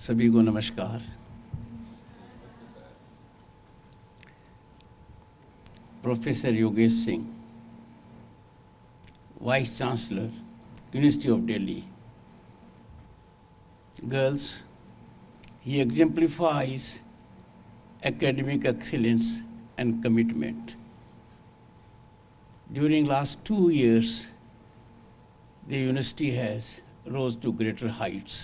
सभी को नमस्कार। Professor Yogesh Singh, vice chancellor, university of Delhi. Girls, he exemplifies academic excellence and commitment. During last 2 years, the university has rose to greater heights.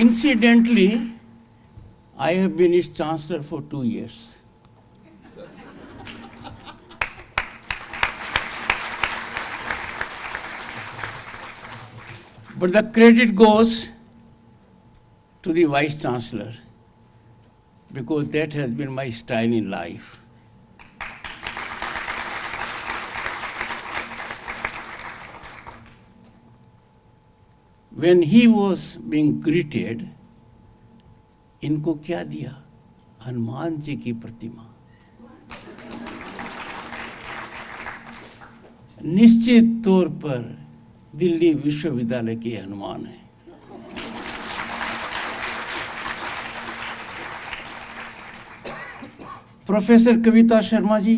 Incidentally, I have been its chancellor for 2 years. But the credit goes to the vice chancellor because that has been my style in life. When he was being greeted, इनको क्या दिया? हनुमान जी की प्रतिमा. निश्चित तौर पर दिल्ली विश्वविद्यालय के हनुमान है. Professor Kavita Sharma ji,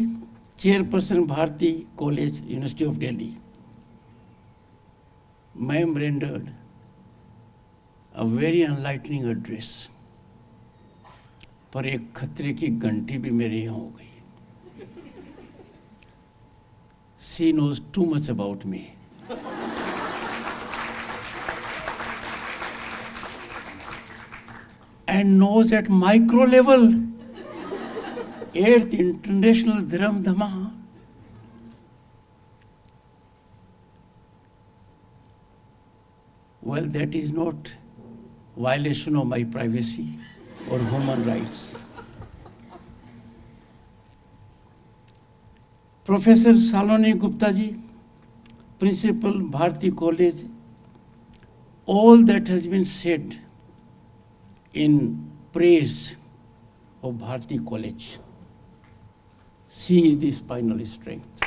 chairperson Bharati college, university of Delhi. Ma'am rendered a very enlightening address. पर एक खतरे की घंटी भी मेरे यहाँ हो गई. She knows too much about me. And knows at micro level, 8th International Dharam Dhama, well, that is not violation of my privacy or human rights. Professor Saloni Gupta ji, Principal, Bharati College, all that has been said in praise of Bharati College. She is the spinal strength.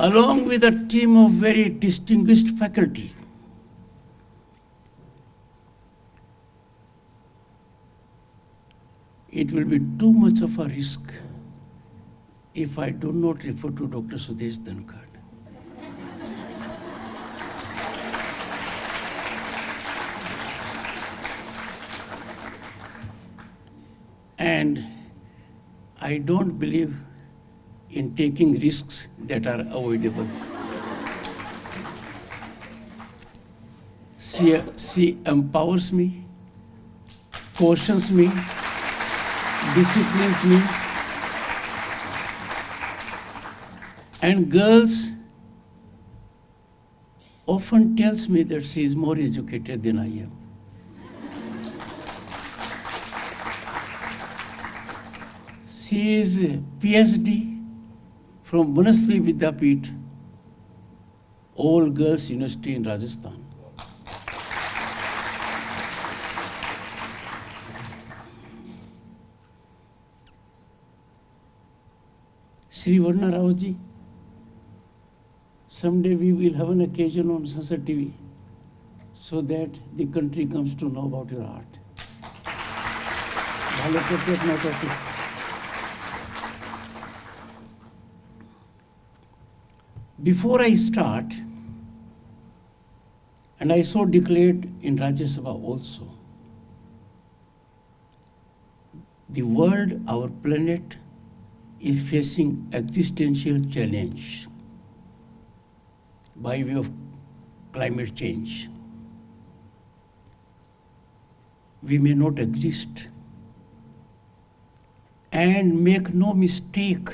Along with a team of very distinguished faculty. It will be too much of a risk if I do not refer to Dr. Sudesh Dhankad. And I don't believe in taking risks that are avoidable. She empowers me, cautions me, disciplines me, and girls often tells me that she is more educated than I am. She is a PhD from Manasri Vidyapeeth, all girls university in Rajasthan. Shri Varna Rao ji, someday we will have an occasion on Sansad TV so that the country comes to know about your art. Before I start, and I so declared in Rajya Sabha also, the world, our planet, is facing existential challenge by way of climate change. We may not exist, and make no mistake,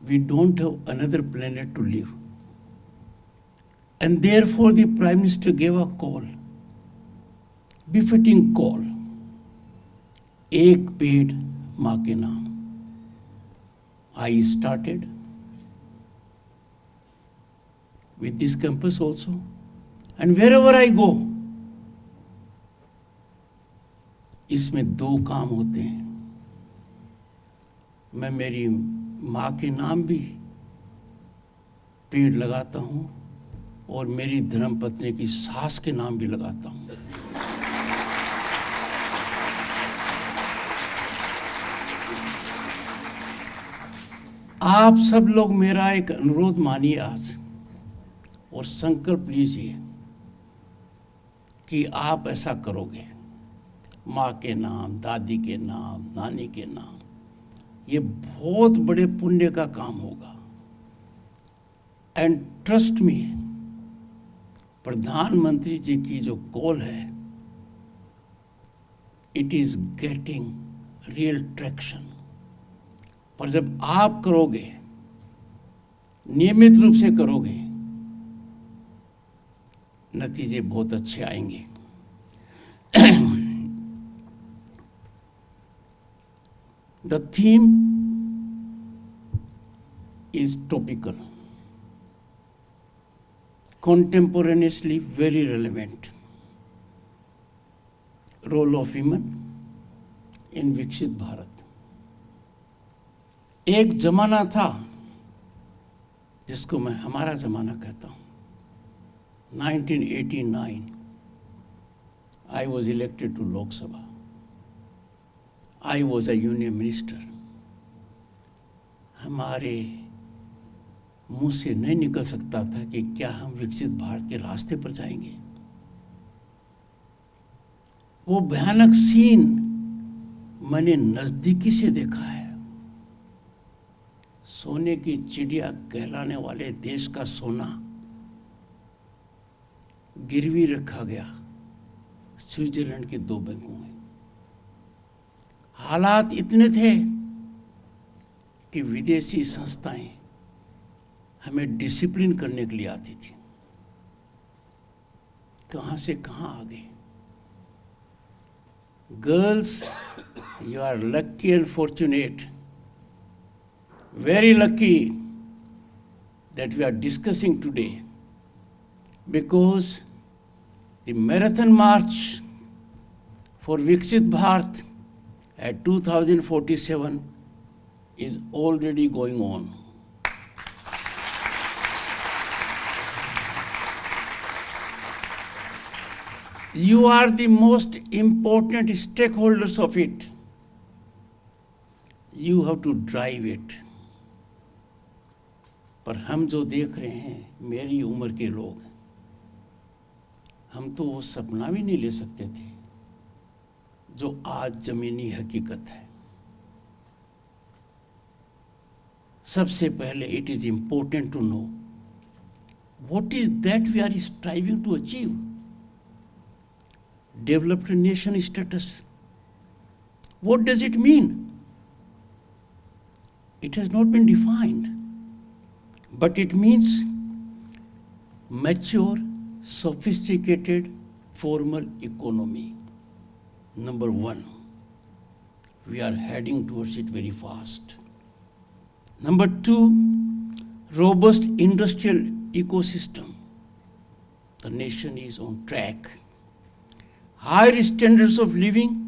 we don't have another planet to live. And therefore the Prime Minister gave a call, befitting call, Ek Ped Maa Ke Naam. I started with this campus also, and wherever I go, इसमें 2 काम होते हैं. मैं मेरी माँ के नाम भी पेड़ लगाता हूँ और मेरी धर्मपत्नी की सास के नाम भी लगाता हूँ। आप सब लोग मेरा एक अनुरोध मानिए आज और संकल्प लीजिए कि आप ऐसा करोगे। माँ के नाम, दादी के नाम, नानी के नाम, ये बहुत बड़े पुण्य का काम होगा। एंड ट्रस्ट मी, प्रधानमंत्री जी की जो कॉल है, it is getting real traction. पर जब आप करोगे, नियमित रूप से करोगे, नतीजे बहुत अच्छे आएंगे। The theme is topical, contemporaneously very relevant. Role of women in विकसित भारत। एक जमाना था जिसको मैं हमारा जमाना कहता हूँ। 1989 I was elected to Lok Sabha. I was a union minister. हमारे मुंह से नहीं निकल सकता था कि क्या हम विकसित भारत के रास्ते पर जाएंगे। वो भयानक सीन मैंने नजदीकी से देखा है। सोने की चिड़िया कहलाने वाले देश का सोना गिरवी रखा गया स्विट्जरलैंड के 2 बैंकों में। हालात इतने थे कि विदेशी संस्थाएं हमें डिसिप्लिन करने के लिए आती थी। कहां से कहां आ गए। Girls, you are lucky and fortunate, very lucky that we are discussing today, because the marathon march for Viksit Bharat at 2047 is already going on. You are the most important stakeholders of it. You have to drive it. पर हम जो देख रहे हैं, मेरी उम्र के लोग, हम तो वो सपना भी नहीं ले सकते थे जो आज जमीनी हकीकत है। सबसे पहले it is important to know what is that we are striving to achieve. Developed nation status, what does it mean? It has not been defined, but it means mature, sophisticated, formal economy. Number one, we are heading towards it very fast. Number two, robust industrial ecosystem. The nation is on track. Higher standards of living.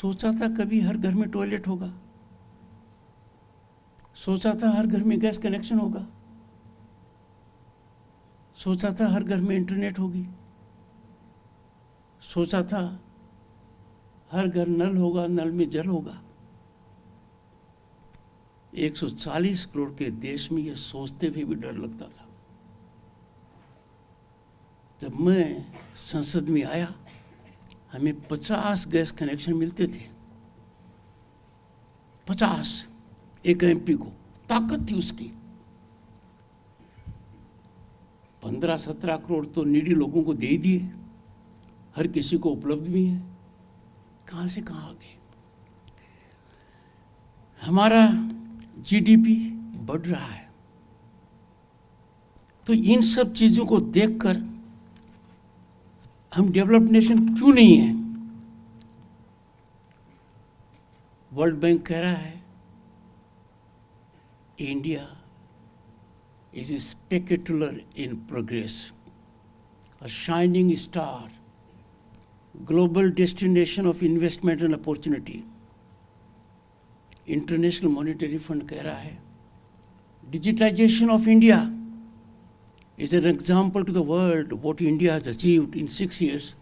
सोचा था कभी हर घर में toilet होगा, सोचा था हर घर में गैस कनेक्शन होगा, सोचा था हर घर में इंटरनेट होगी, सोचा था हर घर नल होगा, नल में जल होगा। 140 करोड़ के देश में ये सोचते हुए भी डर लगता था। जब मैं संसद में आया, हमें 50 गैस कनेक्शन मिलते थे। 50 एक एमपी को, ताकत थी उसकी। 15-17 करोड़ तो नीडी लोगों को दे दिए, हर किसी को उपलब्ध भी है। कहां से कहां आ गए। हमारा जीडीपी बढ़ रहा है। तो इन सब चीजों को देखकर हम डेवलप्ड नेशन क्यों नहीं है? वर्ल्ड बैंक कह रहा है India is spectacular in progress, a shining star, global destination of investment and opportunity. International monetary fund कह रहा है digitisation of India is an example to the world. What India has achieved in 6 years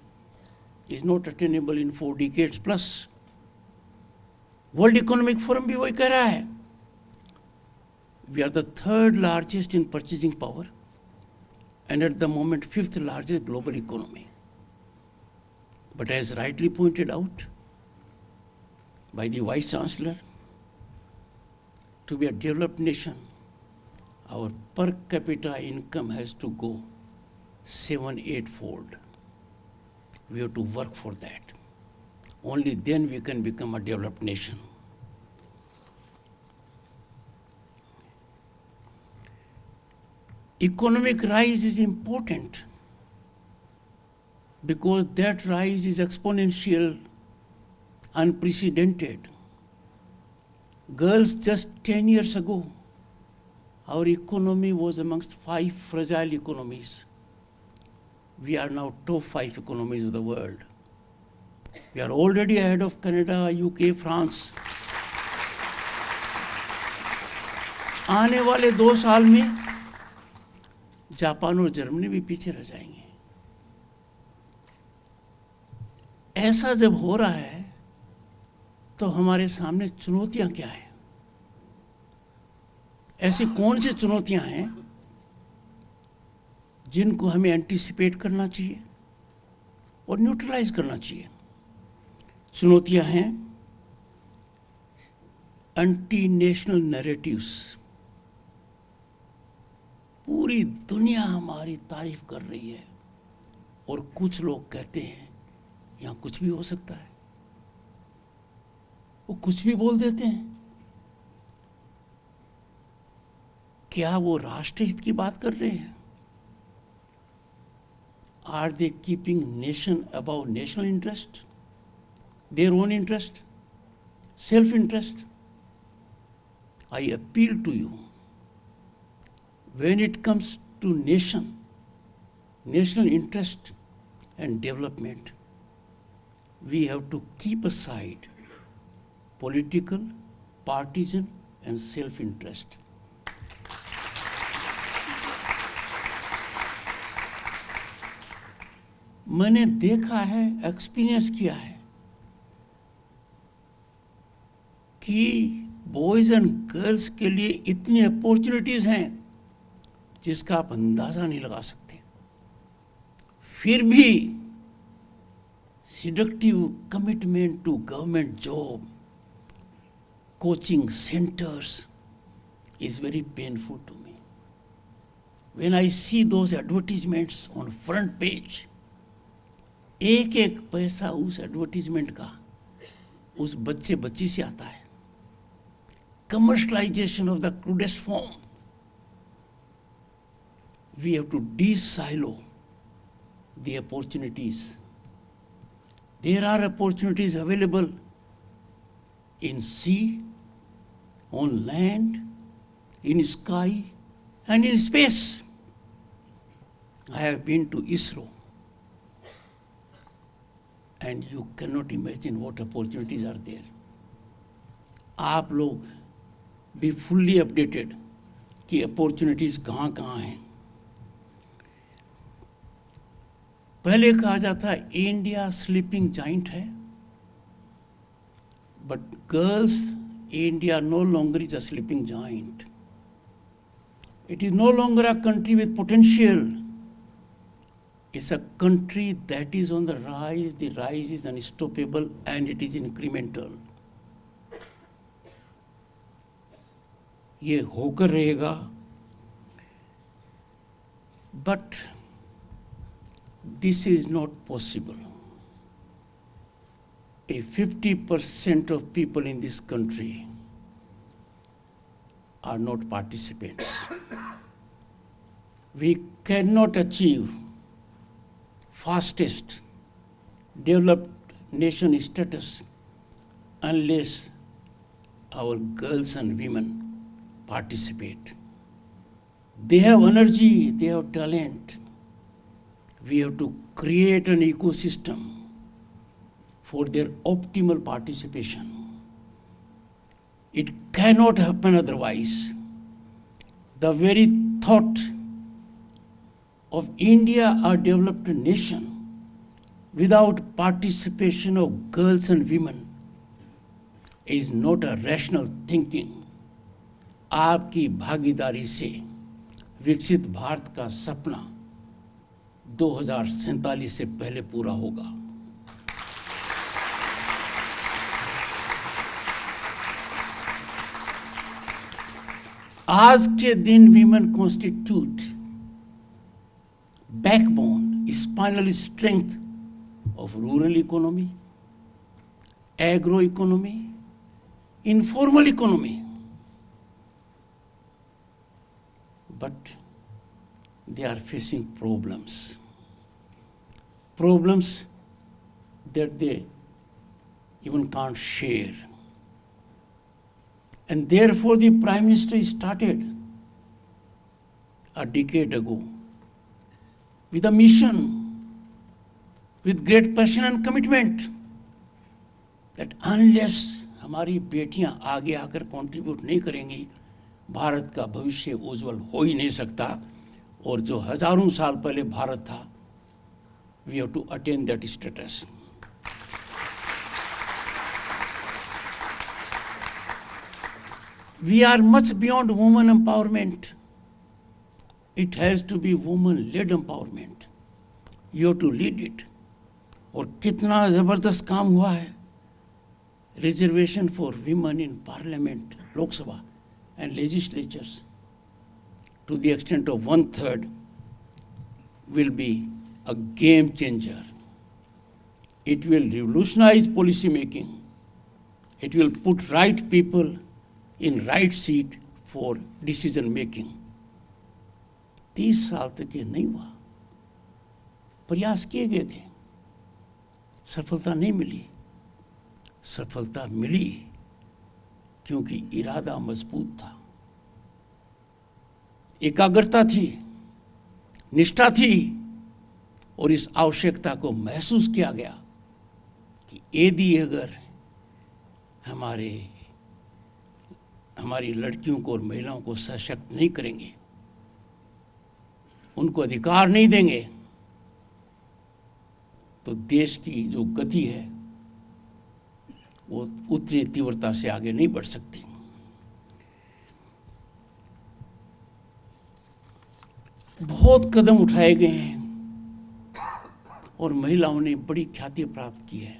is not attainable in 4 decades plus. World Economic Forum भी वही कह रहा है. We are the third largest in purchasing power and at the moment 5th largest global economy. But as rightly pointed out by the Vice Chancellor, to be a developed nation, our per capita income has to go 7-8 fold. We have to work for that. Only then we can become a developed nation. Economic rise is important because that rise is exponential, unprecedented. Girls, just 10 years ago, our economy was amongst 5 fragile economies. We are now top 5 economies of the world. We are already ahead of Canada, UK, France. आने वाले 2 साल में Japan और Germany भी पीछे रह जाएंगे. ऐसा जब हो रहा है तो हमारे सामने चुनौतियां क्या हैं? ऐसी कौन सी चुनौतियां हैं जिनको हमें एंटीसिपेट करना चाहिए और न्यूट्रलाइज करना चाहिए? चुनौतियां हैं एंटी नेशनल नैरेटिव्स. पूरी दुनिया हमारी तारीफ कर रही है और कुछ लोग कहते हैं यहां कुछ भी हो सकता है. वो कुछ भी बोल देते हैं. क्या वो राष्ट्र हित की बात कर रहे हैं? Are they keeping nation above national interest, their own interest, self-interest? I appeal to you, when it comes to national interest and development, we have to keep aside political, partisan and self-interest. मैंने देखा है, experience किया है कि boys and girls के लिए इतनी opportunities हैं जिसका आप अंदाजा नहीं लगा सकते. फिर भी seductive commitment to government job, coaching centers is very painful to me. When I see those advertisements on front page, एक एक पैसा उस एडवर्टीजमेंट का उस बच्चे बच्ची से आता है. Commercialization of the crudest form. We have to de-silo the opportunities. There are opportunities available in sea, on land, in sky, and in space. I have been to ISRO, and you cannot imagine what opportunities are there. आप लोग be fully updated कि opportunities कहाँ कहाँ हैं. पहले कहा जाता है इंडिया स्लीपिंग जाइंट है, but girls, India no longer is a sleeping giant. It is no longer a country with potential. It's a country that is on the rise. The rise is unstoppable and it is incremental. ये होकर रहेगा, but this is not possible. 50% of people in this country are not participants. We cannot achieve fastest developed nation status unless our girls and women participate. They have energy, they have talent. We have to create an ecosystem for their optimal participation. It cannot happen otherwise. The very thought of India, a developed nation, without participation of girls and women is not a rational thinking. आपकी भागीदारी से विकसित भारत का सपना 2047 से पहले पूरा होगा। आज के दिन women constitute backbone, spinal strength of rural economy, agro economy, informal economy. But they are facing problems that they even can't share. And therefore the Prime Minister started a decade ago with a mission, with great passion and commitment, that unless हमारी बेटियां आगे आकर contribute नहीं करेंगी, भारत का भविष्य उज्जवल हो ही नहीं सकता। और जो हजारों साल पहले भारत था, we have to attain that status. We are much beyond women empowerment. It has to be woman-led empowerment. You have to lead it. और कितना जबरदस्त काम हुआ है। Reservation for women in parliament, Lok Sabha and legislatures to the extent of 1/3 will be a game changer. It will revolutionize policy making. It will put right people in right seat for decision making. 30 साल तक ये नहीं हुआ। प्रयास किए गए थे, सफलता नहीं मिली। सफलता मिली क्योंकि इरादा मजबूत था, एकाग्रता थी, निष्ठा थी, और इस आवश्यकता को महसूस किया गया कि यदि अगर हमारी लड़कियों को और महिलाओं को सशक्त नहीं करेंगे, उनको अधिकार नहीं देंगे, तो देश की जो गति है वो उतनी तीव्रता से आगे नहीं बढ़ सकती। बहुत कदम उठाए गए हैं और महिलाओं ने बड़ी ख्याति प्राप्त की है।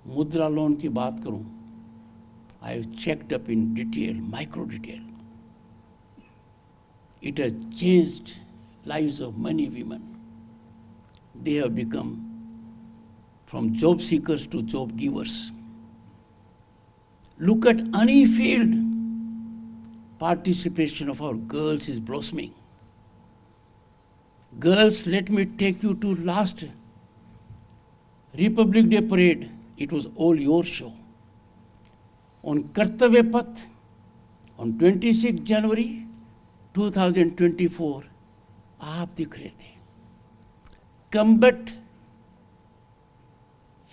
मुद्रा लोन की बात करूं, I have checked up in detail, micro detail. It has changed lives of many women. They have become from job seekers to job givers. Look at any field, participation of our girls is blossoming. Girls, let me take you to last Republic Day parade. It was all your show. On Kartavya Path, on 26 January 2024, आप दिख रहे थे। Combat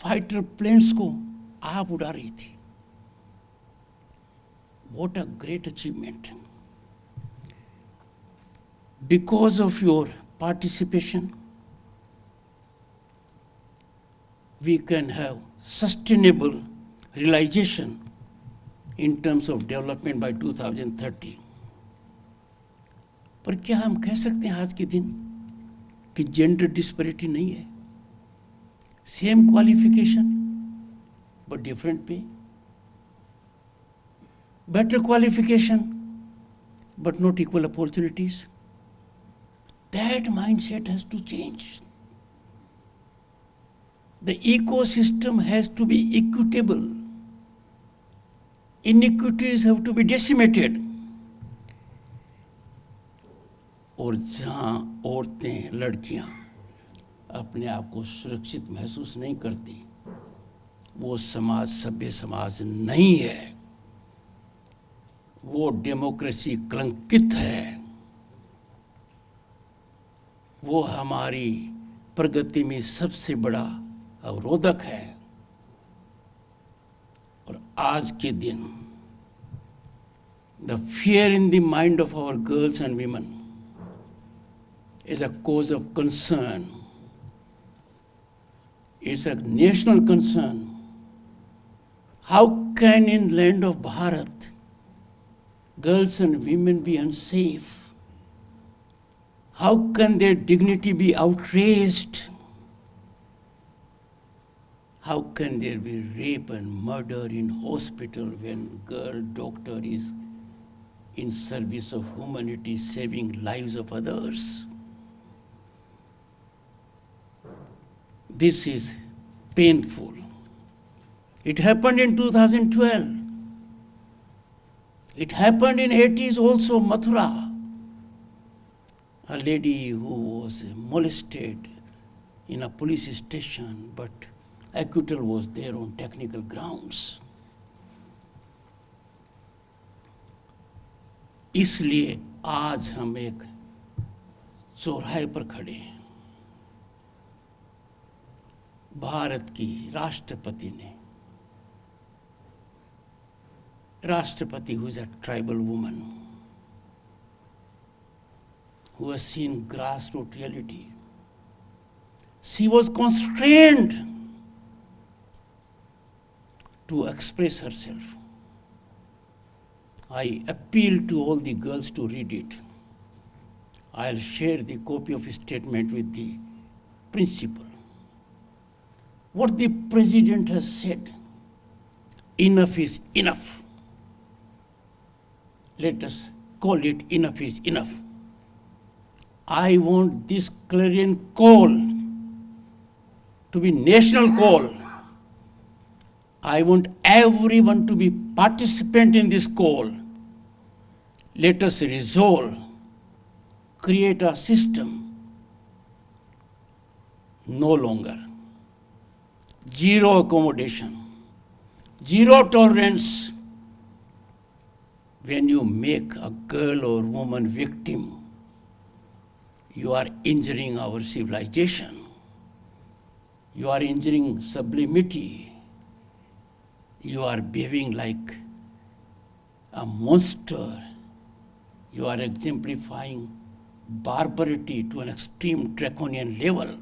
fighter planes को आप उड़ा रही थी। What a great achievement. Because of your participation, we can have sustainable realization in terms of development by 2030. पर क्या हम कह सकते हैं आज के दिन कि जेंडर डिस्पैरिटी नहीं है? सेम क्वालिफिकेशन बट डिफरेंट पे, better qualification but not equal opportunities. That mindset has to change. The ecosystem has to be equitable. Inequities have to be decimated. और जहाँ औरतें, लड़कियाँ अपने आप को सुरक्षित महसूस नहीं करती, वो समाज सभ्य समाज नहीं है, वो डेमोक्रेसी कलंकित है, वो हमारी प्रगति में सबसे बड़ा अवरोधक है। और आज के दिन The fear in the mind of our girls and women is a cause of concern. It's a national concern. How can in land of Bharat girls and women be unsafe? How can their dignity be outraged? How can there be rape and murder in hospital when girl doctor is in service of humanity, saving lives of others? This is painful. It happened in 2012. It happened in 80s also, Mathura. A lady who was molested in a police station, but acquittal was there on technical grounds. इसलिए आज हम एक चौराहे पर खड़े हैं। भारत की राष्ट्रपति who is a tribal woman, who has seen grassroots reality. She was constrained to express herself. I appeal to all the girls to read it. I'll share the copy of a statement with the principal. What the president has said, enough is enough. Let us call it enough is enough. I want this clarion call to be national call. I want everyone to be participant in this call. Let us resolve, create a system no longer. Zero accommodation, zero tolerance. When you make a girl or woman victim, you are injuring our civilization. You are injuring sublimity. You are behaving like a monster. You are exemplifying barbarity to an extreme draconian level.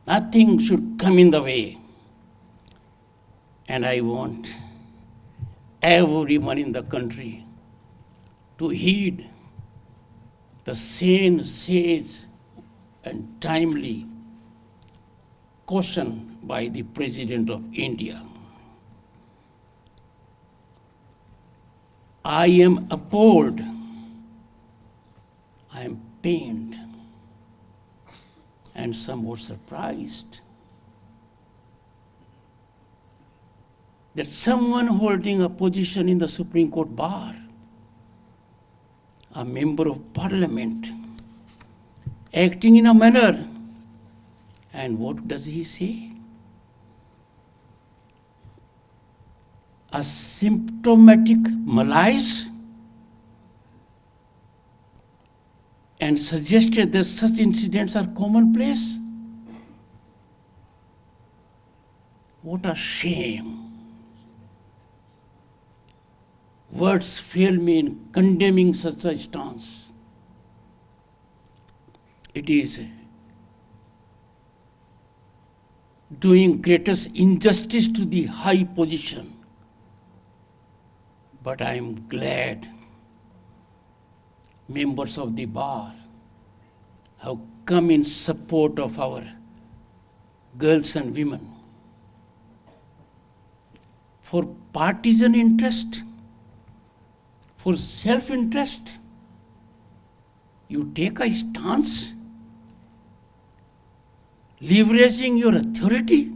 Nothing should come in the way. And I want everyone in the country to heed the sane, sage, and timely caution by the President of India. I am appalled, I am pained, and somewhat surprised that someone holding a position in the Supreme Court bar, a member of parliament, acting in a manner, and what does he say? A symptomatic malaise, and suggested that such incidents are commonplace. What a shame. Words fail me in condemning such a stance. It is doing greatest injustice to the high position. But I am glad members of the bar have come in support of our girls and women. For partisan interest, for self-interest, you take a stance, leveraging your authority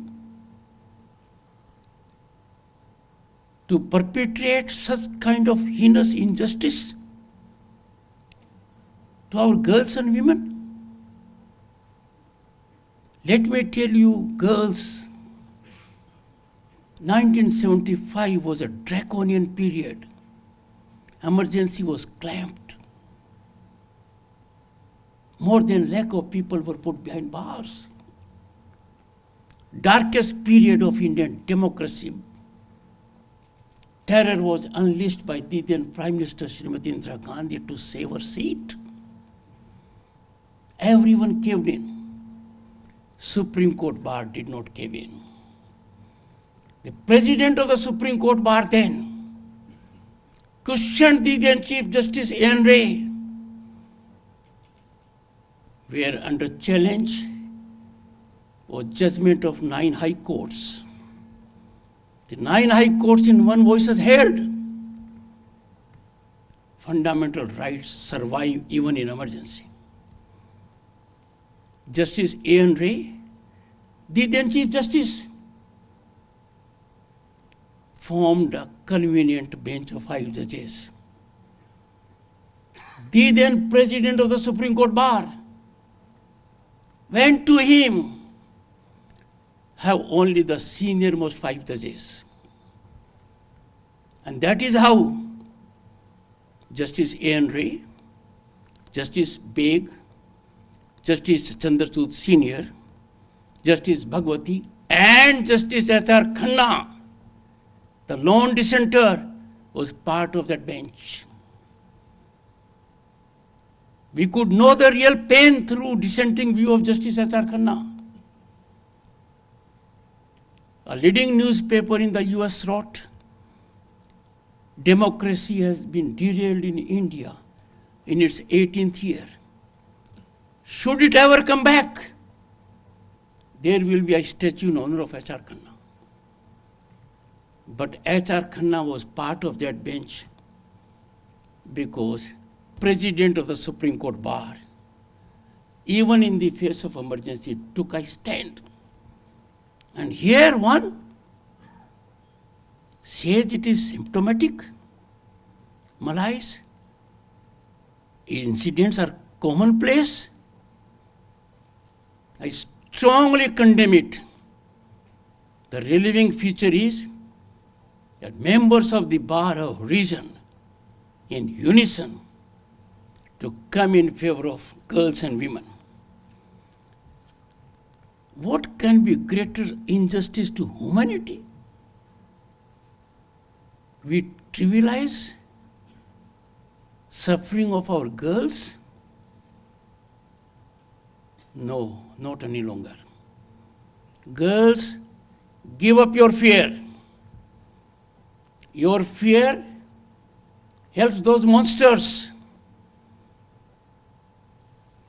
to perpetrate such kind of heinous injustice to our girls and women. Let me tell you, girls, 1975 was a draconian period. Emergency was clamped. More than lakh of people were put behind bars. Darkest period of Indian democracy. terror was unleashed by the then Prime Minister Srimati Indira Gandhi to save her seat. Everyone caved in. Supreme Court bar did not cave in. The President of the Supreme Court bar then questioned the then Chief Justice A.N. Ray, where under challenge was judgment of 9 high courts. The 9 high courts in one voice has held fundamental rights survive even in emergency. Justice A.N. Ray, the then Chief Justice, formed a convenient bench of 5 judges. The then President of the Supreme Court bar went to him, have only the senior-most 5 judges. And that is how Justice A.N. Ray, Justice Beg, Justice Chandrachud Senior, Justice Bhagwati, and Justice H.R. Khanna, the lone dissenter, was part of that bench. We could know the real pain through dissenting view of Justice H.R. Khanna. A leading newspaper in the US wrote, democracy has been derailed in India in its 18th year. Should it ever come back, there will be a statue in honor of H.R. Khanna. But H.R. Khanna was part of that bench because President of the Supreme Court bar, even in the face of emergency, took a stand. And here one says it is symptomatic, malaise, incidents are commonplace. I strongly condemn it. The relieving feature is that members of the bar have risen in unison to come in favor of girls and women. What can be greater injustice to humanity? We trivialize suffering of our girls? No, not any longer. Girls, give up your fear. Your fear helps those monsters.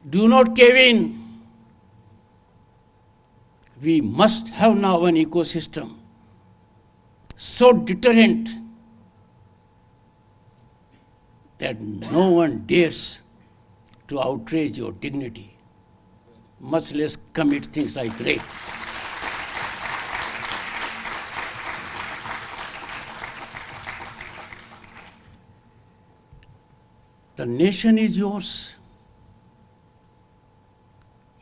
Do not cave in. We must have now an ecosystem so deterrent that no one dares to outrage your dignity, much less commit things like rape. The nation is yours.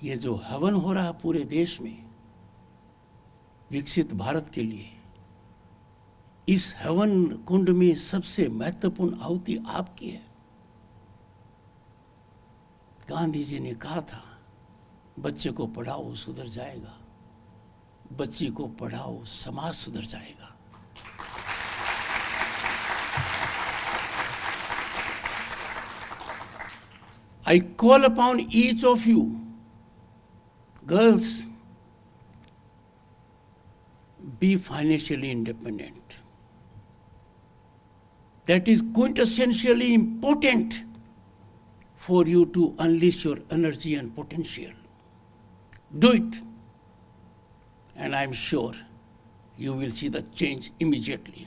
ये जो हवन हो रहा है पूरे देश में विकसित भारत के लिए, इस हवन कुंड में सबसे महत्वपूर्ण आहुति आपकी है। गांधी जी ने कहा था, बच्चे को पढ़ाओ सुधर जाएगा, बच्ची को पढ़ाओ समाज सुधर जाएगा। I call upon each of you, girls, be financially independent. That is quintessentially important for you to unleash your energy and potential. Do it, and I'm sure you will see the change immediately.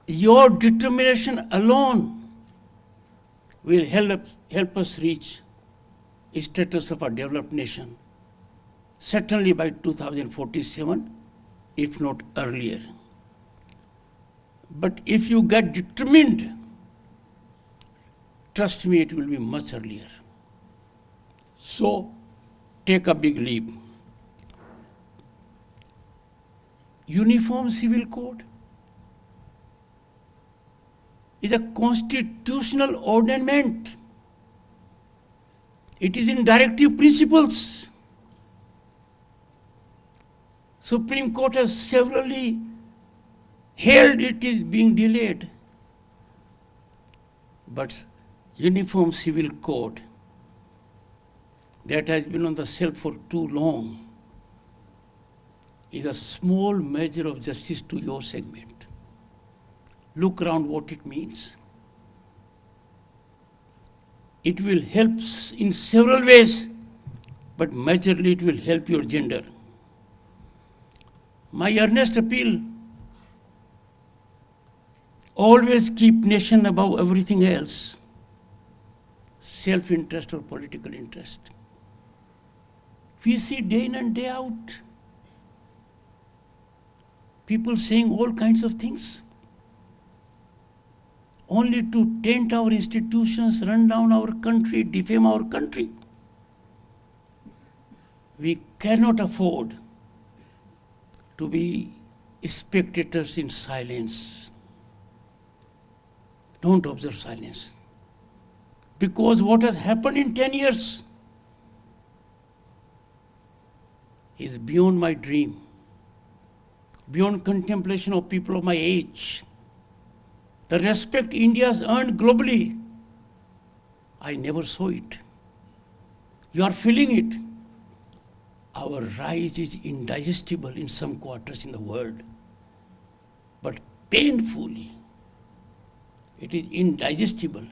Your determination alone will help us reach a status of a developed nation, certainly by 2047, if not earlier. But if you get determined, trust me, it will be much earlier. So, take a big leap. Uniform Civil Code is a constitutional ornament. It is in directive principles. Supreme Court has severally held it is being delayed. But Uniform Civil Code that has been on the shelf for too long is a small measure of justice to your segment. Look around what it means. It will help in several ways, but majorly it will help your gender. My earnest appeal, always keep nation above everything else, self-interest or political interest. We see day in and day out people saying all kinds of things, only to taint our institutions, run down our country, defame our country. We cannot afford to be spectators in silence. Don't observe silence. Because what has happened in 10 years is beyond my dream, beyond contemplation of people of my age. The respect India has earned globally, I never saw it. You are feeling it. Our rise is indigestible in some quarters in the world, but painfully, it is indigestible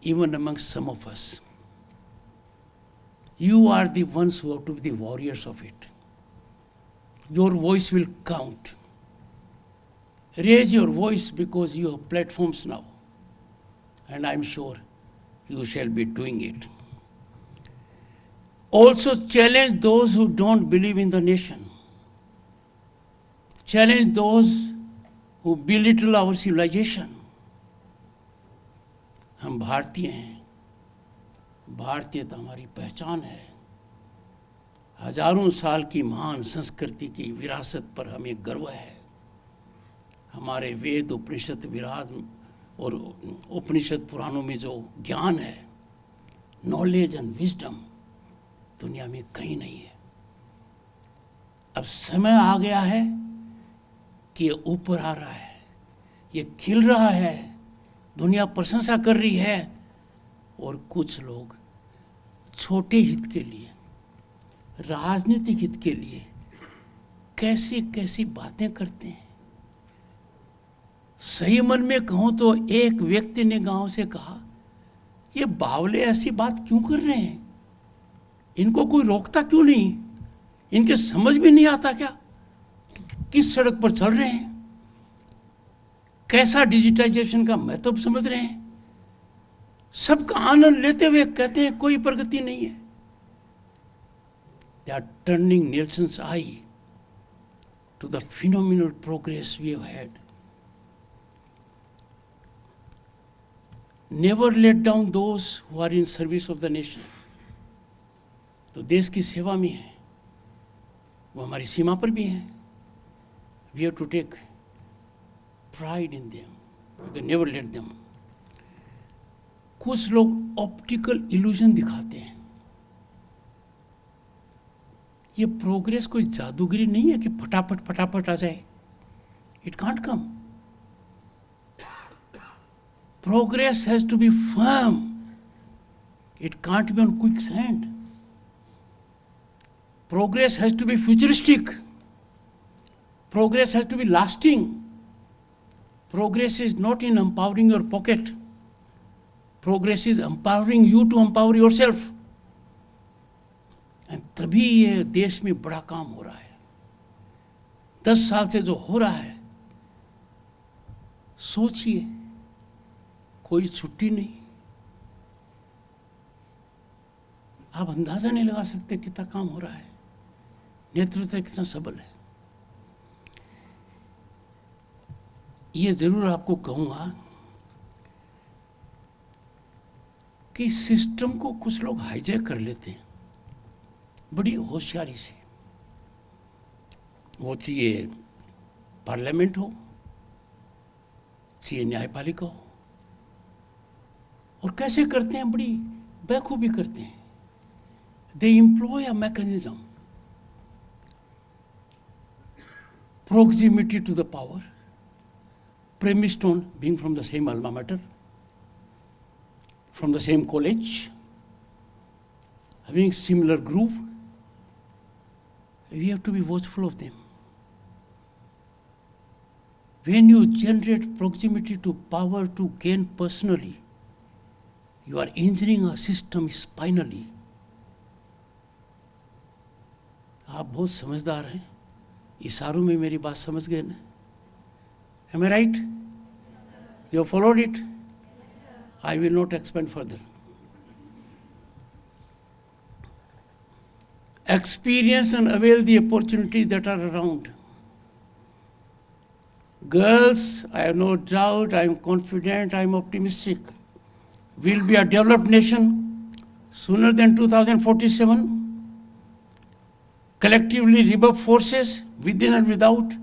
even amongst some of us. You are the ones who have to be the warriors of it. Your voice will count. Raise your voice because you have platforms now, and I'm sure you shall be doing it. Also challenge those who don't believe in the nation. Challenge those who belittle our civilization. हम भारतीय हैं, भारतीयता हमारी पहचान है। हजारों साल की महान संस्कृति की विरासत पर हमें गर्व है। हमारे वेद उपनिषद विराज और उपनिषद पुराणों में जो ज्ञान है, नॉलेज एंड विजडम, दुनिया में कहीं नहीं है। अब समय आ गया है कि ये ऊपर आ रहा है, ये खिल रहा है, दुनिया प्रशंसा कर रही है, और कुछ लोग छोटे हित के लिए, राजनीतिक हित के लिए कैसी कैसी बातें करते हैं। सही मन में कहूं तो एक व्यक्ति ने गांव से कहा, ये बावले ऐसी बात क्यों कर रहे हैं, इनको कोई रोकता क्यों नहीं, इनके समझ में नहीं आता क्या किस सड़क पर चल रहे हैं, कैसा डिजिटाइजेशन का महत्व समझ रहे हैं। सबका आनंद लेते हुए कहते हैं कोई प्रगति नहीं है। They are turning Nelson's eye to the phenomenal progress we have had. Never let down those who are in service of the nation. तो देश की सेवा में है, वो हमारी सीमा पर भी हैं। We have to take pride in them. We can never let them. कुछ लोग ऑप्टिकल इल्यूजन दिखाते हैं। ये प्रोग्रेस कोई जादूगिरी नहीं है कि फटाफट फटाफट आ जाए। It can't come. Progress has to be firm. It can't be on quicksand. Progress has to be futuristic. Progress has to be lasting. Progress is not in empowering your pocket. Progress is empowering you to empower yourself. And तभी ये देश में बड़ा काम हो रहा है। 10 साल से जो हो रहा है, सोचिए, कोई छुट्टी नहीं। आप अंदाजा नहीं लगा सकते कितना काम हो रहा है, नेतृत्व कितना सबल है। ये जरूर आपको कहूंगा कि सिस्टम को कुछ लोग हाईजैक कर लेते हैं बड़ी होशियारी से। वो चाहिए पार्लियामेंट हो, चाहिए न्यायपालिका हो, और कैसे करते हैं, बड़ी बेखूबी करते हैं। They employ a mechanism proximity to the power, premised on being from the same alma mater, from the same college, having similar groove. We have to be watchful of them. When you generate proximity to power to gain personally, you are injuring a system spinally. आप बहुत समझदार हैं, इशारों में मेरी बात समझ गए ना? Am I right? You have followed it? I will not expand further. Experience and avail the opportunities that are around. Girls, I have no doubt, I am confident, I am optimistic. We'll be a developed nation sooner than 2047. Collectively rebuff forces within and without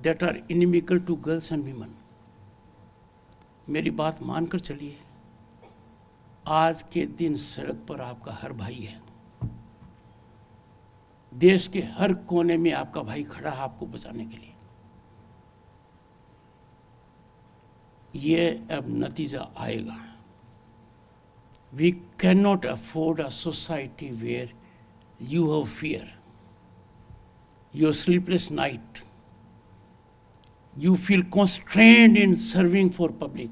that are inimical to girls and women. मेरी बात मानकर चलिए, आज के दिन सड़क पर आपका हर भाई है, देश के हर कोने में आपका भाई खड़ा है आपको बचाने के लिए। ये अब नतीजा आएगा। We cannot afford a society where you have fear, your sleepless night, you feel constrained in serving for public.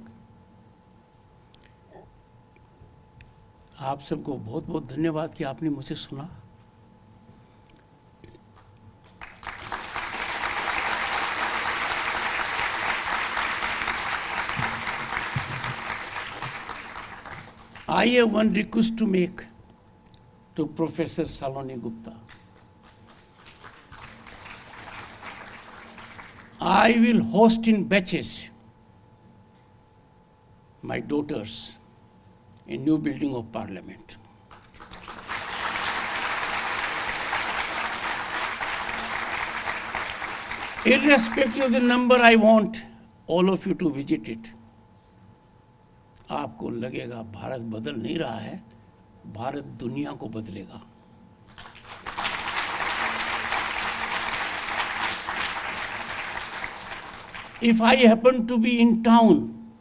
आप सबको बहुत बहुत धन्यवाद कि आपने मुझे सुना। I have one request to make to Professor Saloni Gupta. I will host in batches my daughters in new building of Parliament. Irrespective of the number, I want all of you to visit it. आपको लगेगा भारत बदल नहीं रहा है, भारत दुनिया को बदलेगा। If I happen to be in town,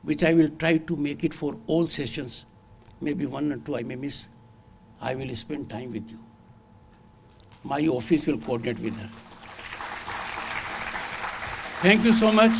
which I will try to make it for all sessions, maybe one or two I may miss, I will spend time with you. My office will coordinate with her. Thank you so much.